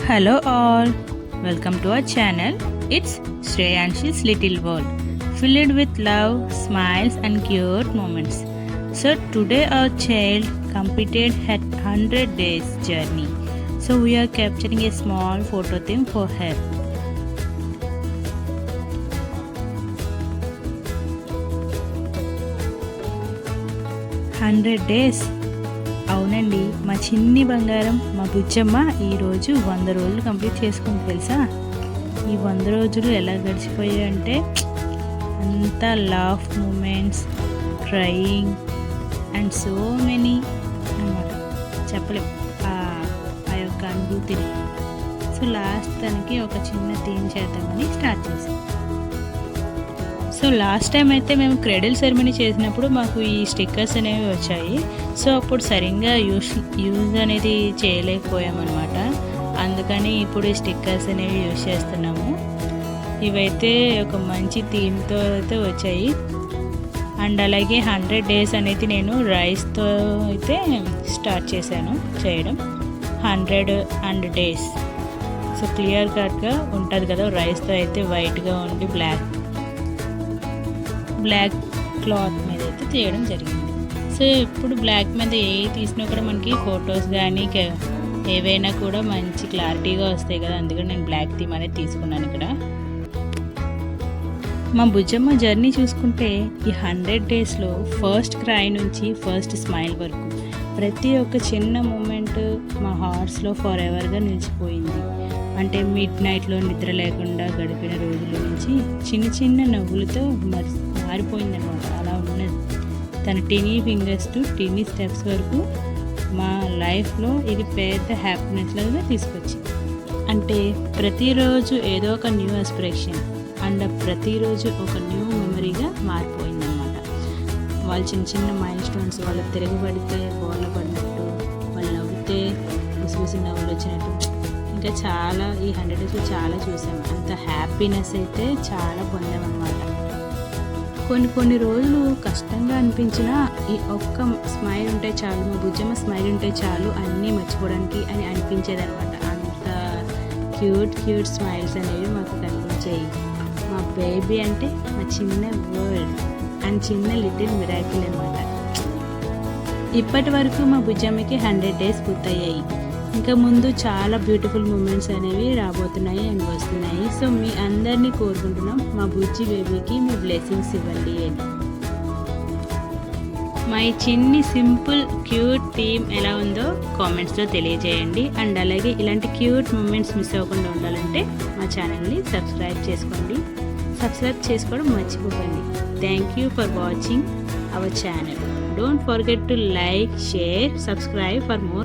Hello all, welcome to our channel. It's Shreyanshi's Little World, filled with love, smiles and cute moments. So today our child completed her 100 days journey. So we are capturing a small photo theme for her. "100 days." అవునండి, మా చిన్ని బంగారం మా బుజ్జమ్మ ఈరోజు 100 రోజులు complete చేసుకుంది తెలుసా. ఈ 100 రోజులు ఎలా గడిచిపోయాయంటే అంతా laugh moments, crying and so many అన్నమాట. చెప్పలేం ఆ యొక్క అనుభూతిని. సో లాస్ట్ తనకి ఒక చిన్న థీమ్ చేద్దామని స్టార్ట్ చేసాం. సో లాస్ట్ టైం అయితే మేము క్రెడిల్ సెరమనీ చేసినప్పుడు మాకు ఈ స్టిక్కర్స్ అనేవి వచ్చాయి. సో అప్పుడు సరిగ్గా యూజ్ అనేది చేయలేకపోయామన్నమాట. అందుకని ఇప్పుడు ఈ స్టిక్కర్స్ అనేవి యూజ్ చేస్తున్నాము. ఇవైతే ఒక మంచి థీమ్తో అయితే వచ్చాయి. అండ్ అలాగే 100 డేస్ అనేది నేను రైస్తో అయితే స్టార్ట్ చేశాను చేయడం. 100 డేస్. సో క్లియర్ కట్గా ఉంటుంది కదా, రైస్తో అయితే వైట్గా ఉండి బ్లాక్ క్లాత్ మీద అయితే తీయడం జరిగింది. సో ఇప్పుడు బ్లాక్ మీద ఏ తీసినా కూడా మనకి ఫొటోస్ కానీ ఏవైనా కూడా మంచి క్లారిటీగా వస్తాయి కదా, అందుకని నేను బ్లాక్ థీమ్ అనేది తీసుకున్నాను ఇక్కడ. మా బుజ్జమ్మ జర్నీ చూసుకుంటే ఈ 100 డేస్లో ఫస్ట్ క్రై నుంచి ఫస్ట్ స్మైల్ వరకు ప్రతి ఒక్క చిన్న మూమెంట్ మా హార్ట్స్లో ఫర్ ఎవర్గా నిలిచిపోయింది. అంటే మిడ్ నైట్లో నిద్ర లేకుండా గడిపిన రోజుల నుంచి చిన్న చిన్న నవ్వులతో మారిపోయిందనమాట. అలా ఉన్నది తన teeny fingers to teeny steps వరకు మా లైఫ్లో ఇది పెద్ద హ్యాపీనెస్ లాగా తీసుకొచ్చింది. అంటే ప్రతిరోజు ఏదో ఒక న్యూ ఆస్పిరేషన్ అండ్ ప్రతిరోజు ఒక న్యూ మెమరీగా మారిపోయిందనమాట. వాళ్ళు చిన్న చిన్న మైల్ స్టోన్స్, వాళ్ళు తిరగబడితే బోర్ల పడినట్టు, వాళ్ళు నవ్వుతే ముసిముసి నవ్వులు వచ్చినట్టు, ఇంకా చాలా ఈ 100 డేస్లో చాలా చూసాము. అంత హ్యాపీనెస్ అయితే చాలా పొందామన్నమాట. కొన్ని రోజులు కష్టంగా అనిపించినా ఈ ఒక్క స్మైల్ ఉంటే చాలు, మా బుజ్జమ్మ స్మైల్ ఉంటే చాలు అన్నీ మర్చిపోవడానికి అని అనిపించేదనమాట. అంత క్యూట్ స్మైల్స్ అనేవి మాకు కనిపించాయి. మా బేబీ అంటే మా చిన్న వరల్డ్ అండ్ చిన్న లిటిల్ మిరాకిల్ అనమాట. ఇప్పటి వరకు మా బుజ్జమ్మకి 100 డేస్ పూర్తయ్యాయి. ఇంకా ముందు చాలా బ్యూటిఫుల్ మూమెంట్స్ అనేవి రాబోతున్నాయి అండ్ వస్తున్నాయి. సో మీ అందరినీ కోరుకుంటున్నాం, మా బుజ్జి బేబీకి మీ బ్లెస్సింగ్స్ ఇవ్వండి అని. మా ఈ చిన్ని సింపుల్ క్యూట్ థీమ్ ఎలా ఉందో కామెంట్స్లో తెలియజేయండి. అండ్ అలాగే ఇలాంటి క్యూట్ మూమెంట్స్ మిస్ అవ్వకుండా ఉండాలంటే మా ఛానల్ని సబ్స్క్రైబ్ చేసుకోండి. సబ్స్క్రైబ్ చేసుకోవడం మర్చిపోకండి. Thank you for watching our channel. Don't forget to like, share, subscribe for more